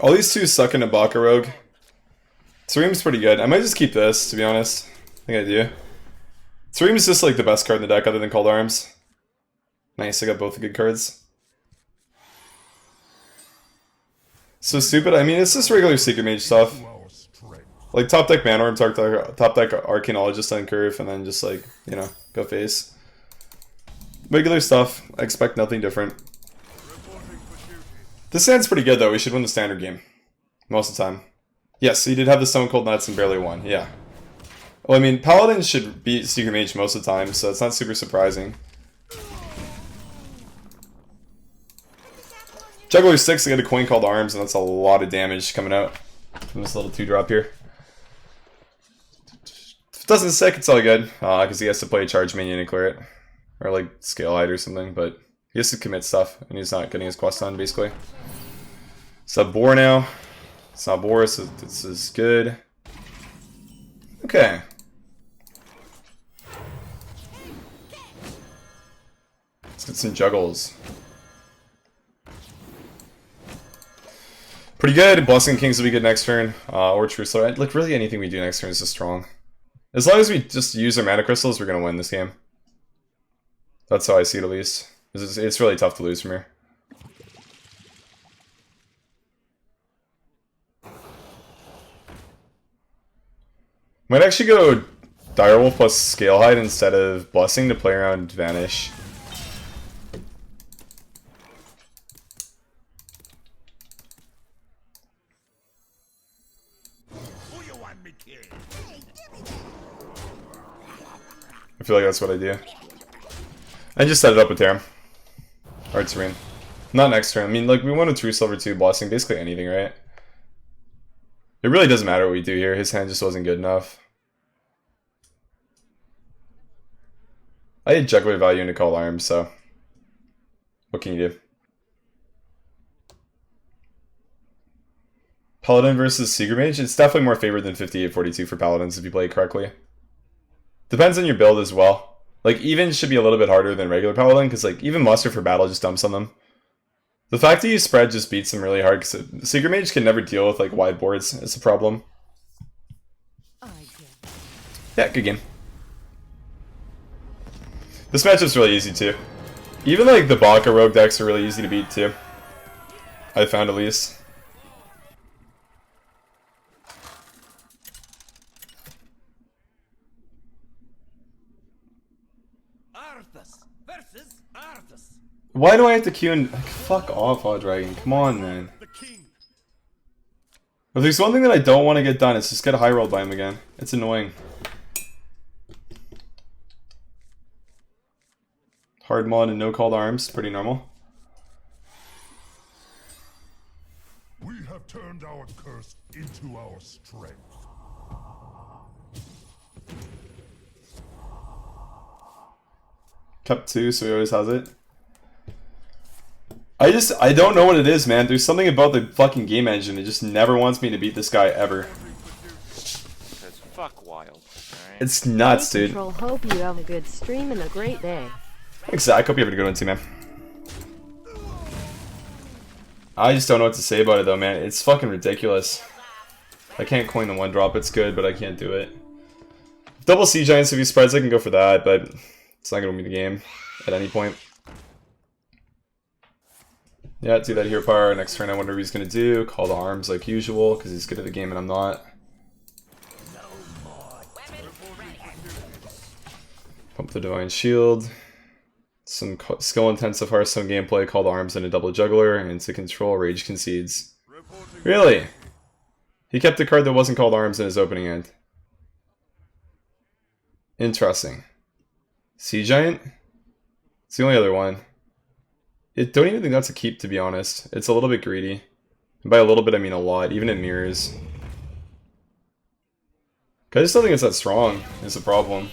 All these two suck into Baka Rogue. Tsureem's pretty good. I might just keep this, to be honest. I think I do. Tsureem's just like the best card in the deck other than Cold Arms. Nice, I got both the good cards. So stupid. I mean, it's just regular Secret Mage stuff. Like top deck Mana Orb, top deck Arcanologist on curve, and then just like, you know, go face. Regular stuff. I expect nothing different. This stand's pretty good though. We should win the standard game. Most of the time. Yes, so you did have the Stone Cold Nuts and barely won. Yeah. Well, I mean, Paladin should beat Secret Mage most of the time, so it's not super surprising. Juggler 6, I get a coin called Arms, and that's a lot of damage coming out from this little 2-drop here. If it doesn't stick, it's all good, because he has to play a charge minion and clear it. Or like Scale Hide or something, but he has to commit stuff, and he's not getting his quest done, basically. Sub Boar now. It's not Boar, so this is good. Okay. Let's get some juggles. Pretty good. Blessing Kings will be good next turn. Or True Slow. Like, really anything we do next turn is just strong. As long as we just use our mana crystals, we're going to win this game. That's how I see it, at least. It's really tough to lose from here. Might actually go Direwolf plus Scale Hide instead of Blessing to play around Vanish. I feel like that's what I do. I just set it up with Tarim. Or Serene. Not next turn. I mean, like, we want a True Silver 2 Blessing, basically anything, right? It really doesn't matter what we do here. His hand just wasn't good enough. I had Juggler value into Call Arms, so what can you do? Paladin versus Secret Mage? It's definitely more favored than 58-42 for Paladins if you play it correctly. Depends on your build as well. Like, even should be a little bit harder than regular Paladin, because like even Muster for battle just dumps on them. The fact that you spread just beats them really hard, because Secret Mage can never deal with like wide boards. It's a problem. Yeah, good game. This matchup's really easy too. Even like the Baka Rogue decks are really easy to beat too. I found at least. Why do I have to queue and like, fuck off, Odd Dragon? Come on, man. If there's one thing that I don't want to get done, it's just get high rolled by him again. It's annoying. Hard mod and no called arms, pretty normal. We have turned our curse into our strength. Cup 2, so he always has it. I don't know what it is, man. There's something about the fucking game engine. It just never wants me to beat this guy ever. That's fuck wild. Right? It's nuts, dude. Control, hope you have a good stream and a great day. Thanks, Zach. Hope you have a good one too, man. I just don't know what to say about it, though, man. It's fucking ridiculous. I can't coin the 1-drop. It's good, but I can't do it. Double Sea Giants if he spreads, I can go for that, but it's not going to win me the game at any point. Yeah, do that hero power. Next turn I wonder what he's going to do. Call the arms like usual, because he's good at the game and I'm not. Pump the Divine Shield. Some skill-intensive Hearthstone gameplay, call the arms and a double juggler, and to control Rage Concedes. Really? He kept a card that wasn't called arms in his opening hand. Interesting. Sea Giant? It's the only other one. I don't even think that's a keep, to be honest. It's a little bit greedy. And by a little bit, I mean a lot, even in mirrors. I just don't think it's that strong, is the problem.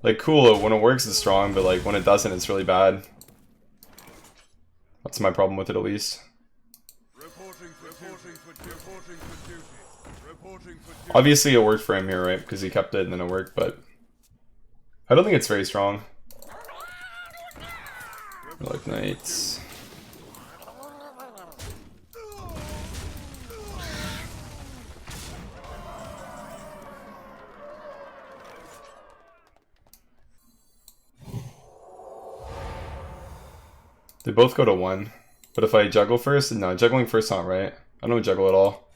Like, cool, when it works it's strong, but like, when it doesn't, it's really bad. That's my problem with it, at least. Obviously it worked for him here, right? Because he kept it and then it worked, but I don't think it's very strong. Like knights. They both go to 1. But if I juggle first, no, juggling first not right. I don't juggle at all.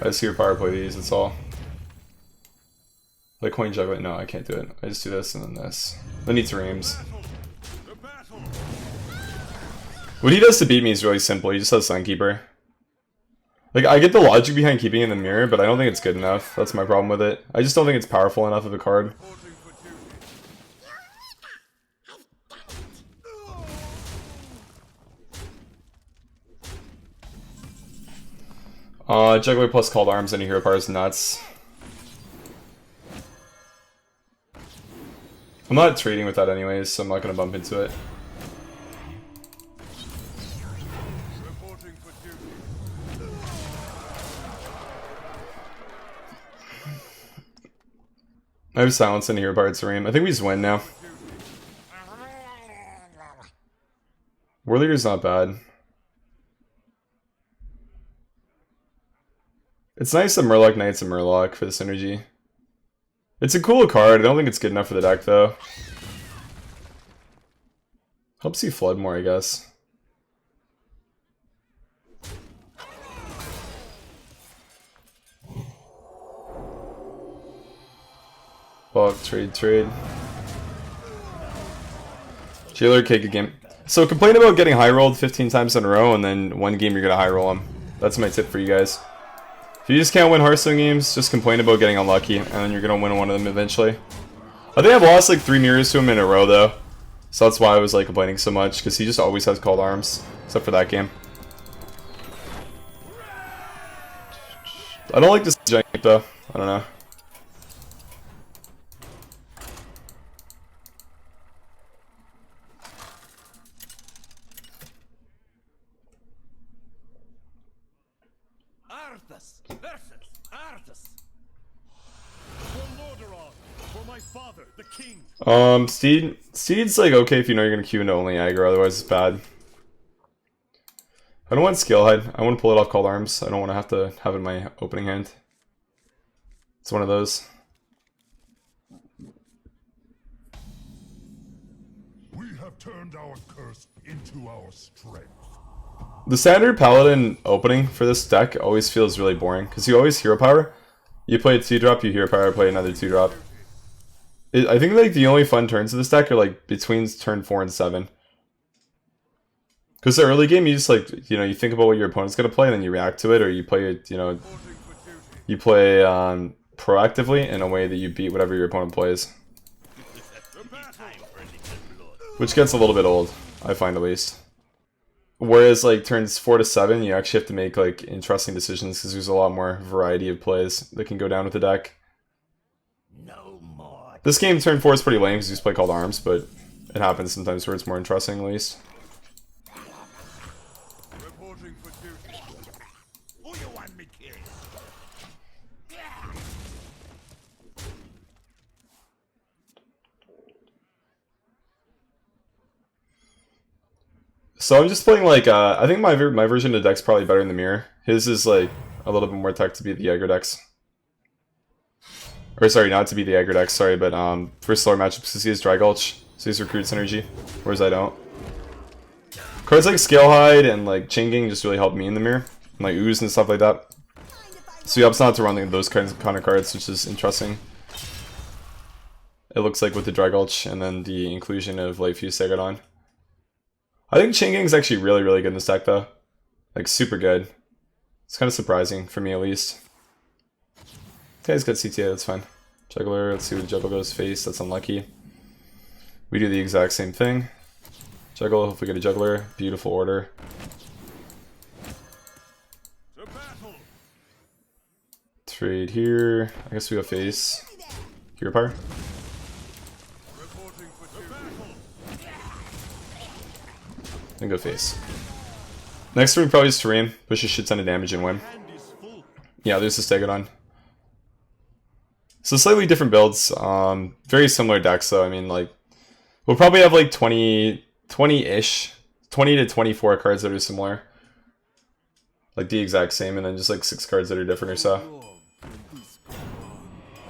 I just hear power play these, that's all. Like coin juggling, no, I can't do it. I just do this and then this. Then he dreams. What he does to beat me is really simple. He just has Sunkeeper. Like, I get the logic behind keeping it in the mirror, but I don't think it's good enough. That's my problem with it. I just don't think it's powerful enough of a card. Juggler plus Called Arms and a Hero Power is nuts. I'm not trading with that anyways, so I'm not gonna bump into it. I have Silence and a Hero Power Serene. I think we just win now. War Leader's not bad. It's nice that Murloc Knight's a Murloc for the synergy. It's a cool card. I don't think it's good enough for the deck, though. Helps you flood more, I guess. Bulk, trade. Jailer cake a game. So complain about getting high rolled 15 times in a row, and then one game you're gonna high roll them. That's my tip for you guys. If you just can't win Hearthstone games, just complain about getting unlucky, and then you're gonna win one of them eventually. I think I've lost like 3 mirrors to him in a row though, so that's why I was like complaining so much, because he just always has Called Arms, except for that game. I don't like this giant though. I don't know. Arthas versus Arthas. For my father, the king. Steed's like okay if you know you're gonna queue into only aggro, otherwise it's bad. I don't want skill head. I want to pull it off Called Arms. I don't want to have it in my opening hand. It's one of those. We have turned our curse into our strength. The standard Paladin opening for this deck always feels really boring, because you always Hero Power. You play a 2-drop, you Hero Power, play another 2-drop. I think like the only fun turns of this deck are like between turn 4 and 7. Because the early game, you just like, you think about what your opponent's going to play and then you react to it, or you play it, you play proactively in a way that you beat whatever your opponent plays. Which gets a little bit old, I find at least. Whereas like turns 4 to 7, you actually have to make like interesting decisions because there's a lot more variety of plays that can go down with the deck. No more. This game turn 4 is pretty lame because you just play Called Arms, but it happens sometimes where it's more interesting at least. Reporting for duty. Who you want me killed? So I'm just playing like, I think my version of the deck's probably better in the mirror. His is like a little bit more tech to beat the aggro decks. Or sorry, not to beat the aggro decks, sorry, but for slower matchups because he has Dry Gulch, so he's Recruit Synergy, whereas I don't. Cards like Scale Hide and like Chinging just really help me in the mirror, and like Ooze and stuff like that. So he opts not to run those kinds of cards, which is interesting. It looks like with the Dry Gulch and then the inclusion of Light Fuse Sagadon. I think Chinging is actually really, really good in this deck, though. Like, super good. It's kind of surprising, for me at least. Okay, he's got CTA, that's fine. Juggler, let's see what the Juggle goes. Face, that's unlucky. We do the exact same thing. Juggle, hopefully get a Juggler. Beautiful order. Trade here. I guess we go Face. Hero Power. Then go Face. Next turn probably just Terrain, push a shit ton of damage and win. Yeah, there's the Stegodon. So slightly different builds, very similar decks though. I mean, like, we'll probably have like 20 20-ish. 20 to 24 cards that are similar. Like the exact same, and then just like 6 cards that are different or so.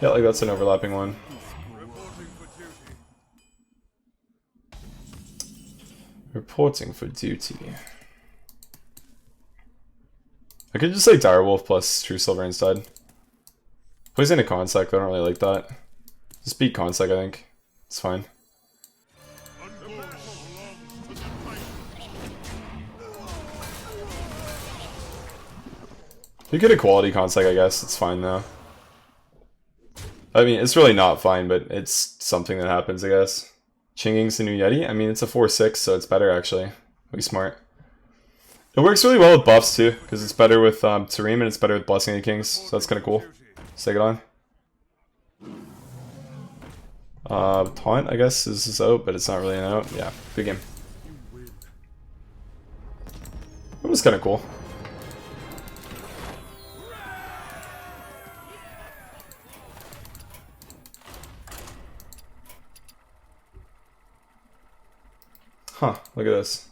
Yeah, like that's an overlapping one. Reporting for duty. I could just say Direwolf plus True Silver instead. Plays into Consec, I don't really like that. Just beat Consec, I think. It's fine. You get a quality Consec, I guess. It's fine though. I mean, it's really not fine, but it's something that happens, I guess. Chinging's the new Yeti? I mean, it's a 4-6, so it's better actually. Be smart. It works really well with buffs too, because it's better with Tareem and it's better with Blessing of the Kings, so that's kind of cool. Let's take it on. Taunt, I guess, is out, but it's not really an out. Yeah, good game. It was kind of cool. Huh, look at this.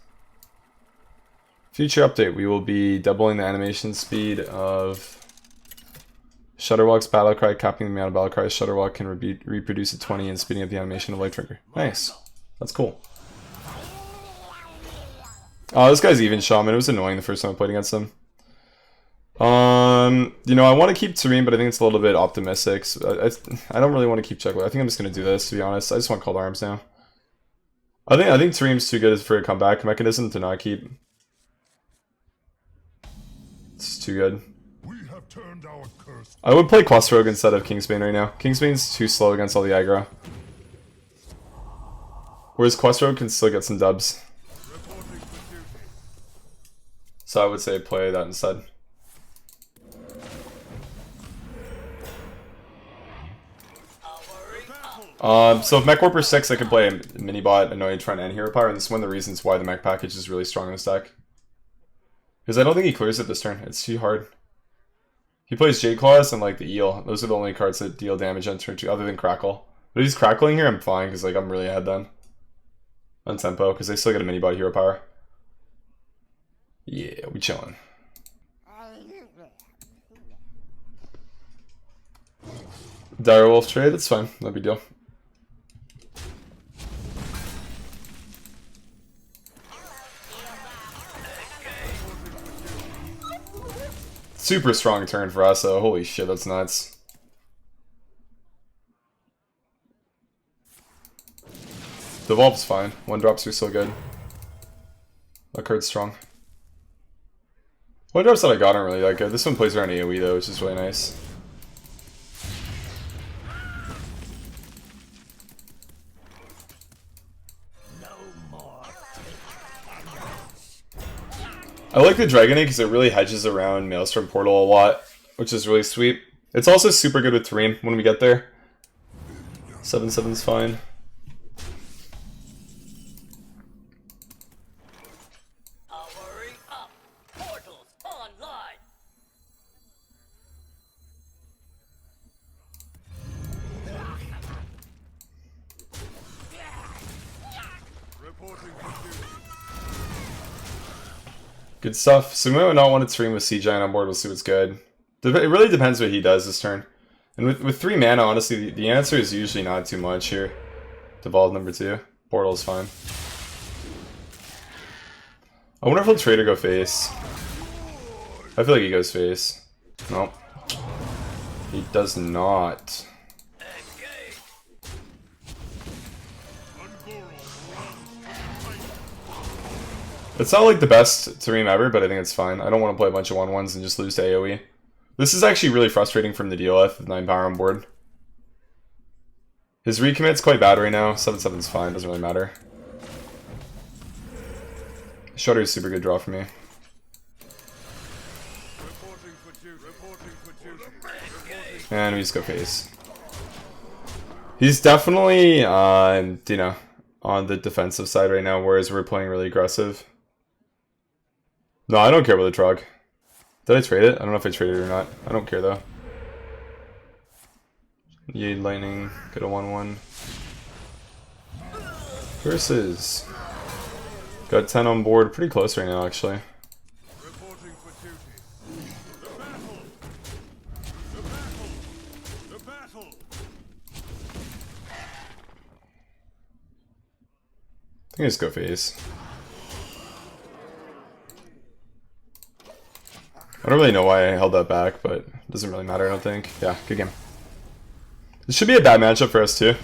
Future update, we will be doubling the animation speed of Shutterwalk's battle cry, capping the amount of battle cries Shutterwalk can reproduce at 20 and speeding up the animation of Light Trigger. Nice. That's cool. Oh, this guy's even shaman. It was annoying the first time I played against him. You know, I want to keep Tareem, but I think it's a little bit optimistic. So I don't really want to keep Checkler. I think I'm just going to do this, to be honest. I just want Cold Arms now. I think Tareem's too good for a comeback mechanism to not keep. It's too good. We have turned our curse. I would play Questrogue instead of Kingsbane right now. Kingsbane's too slow against all the aggro. Whereas Questrogue can still get some dubs. So I would say play that instead. So if Mech Warper 6, I could play a mini-bot, Annoyed Trent, and Hero Power, and this is one of the reasons why the mech package is really strong in this deck. Because I don't think he clears it this turn. It's too hard. He plays Jade Claws and like the Eel. Those are the only cards that deal damage on turn 2, other than Crackle. But if he's Crackling here, I'm fine, because like I'm really ahead then. On tempo, because they still get a mini-bot Hero Power. Yeah, we chillin'. Direwolf trade, that's fine. No big deal. Super strong turn for us, though. Holy shit, that's nuts. Devolve's fine. 1-drops are so good. That card's strong. 1-drops that I got aren't really that good. This one plays around AoE though, which is really nice. I like the Dragon Egg because it really hedges around Maelstrom Portal a lot, which is really sweet. It's also super good with Tareem when we get there. 7/7's fine. Powering up. Portals online. Reporting for duty. Good stuff. So we might not want to Tareem with Sea Giant on board. We'll see what's good. It really depends what he does this turn. And with 3 mana, honestly, the answer is usually not too much here. Devolve number 2. Portal's fine. I wonder if he'll trade or go face. I feel like he goes face. Nope. He does not. It's not like the best Tareem ever, but I think it's fine. I don't want to play a bunch of 1/1s and just lose to AoE. This is actually really frustrating from the DLF with 9 power on board. His recommit's quite bad right now. 7/7's fine, doesn't really matter. Shutter is super good draw for me. Reporting for duty. Reporting for duty. And we just go face. He's definitely, you know, on the defensive side right now, whereas we're playing really aggressive. No, I don't care about the Trog. Did I trade it? I don't know if I traded it or not. I don't care though. Yade Lightning, get a 1/1. Versus Got 10 on board, pretty close right now actually. Reporting for duty. The battle! The battle! The battle! I think I just go face. I don't really know why I held that back, but it doesn't really matter, I don't think. Yeah, good game. This should be a bad matchup for us too.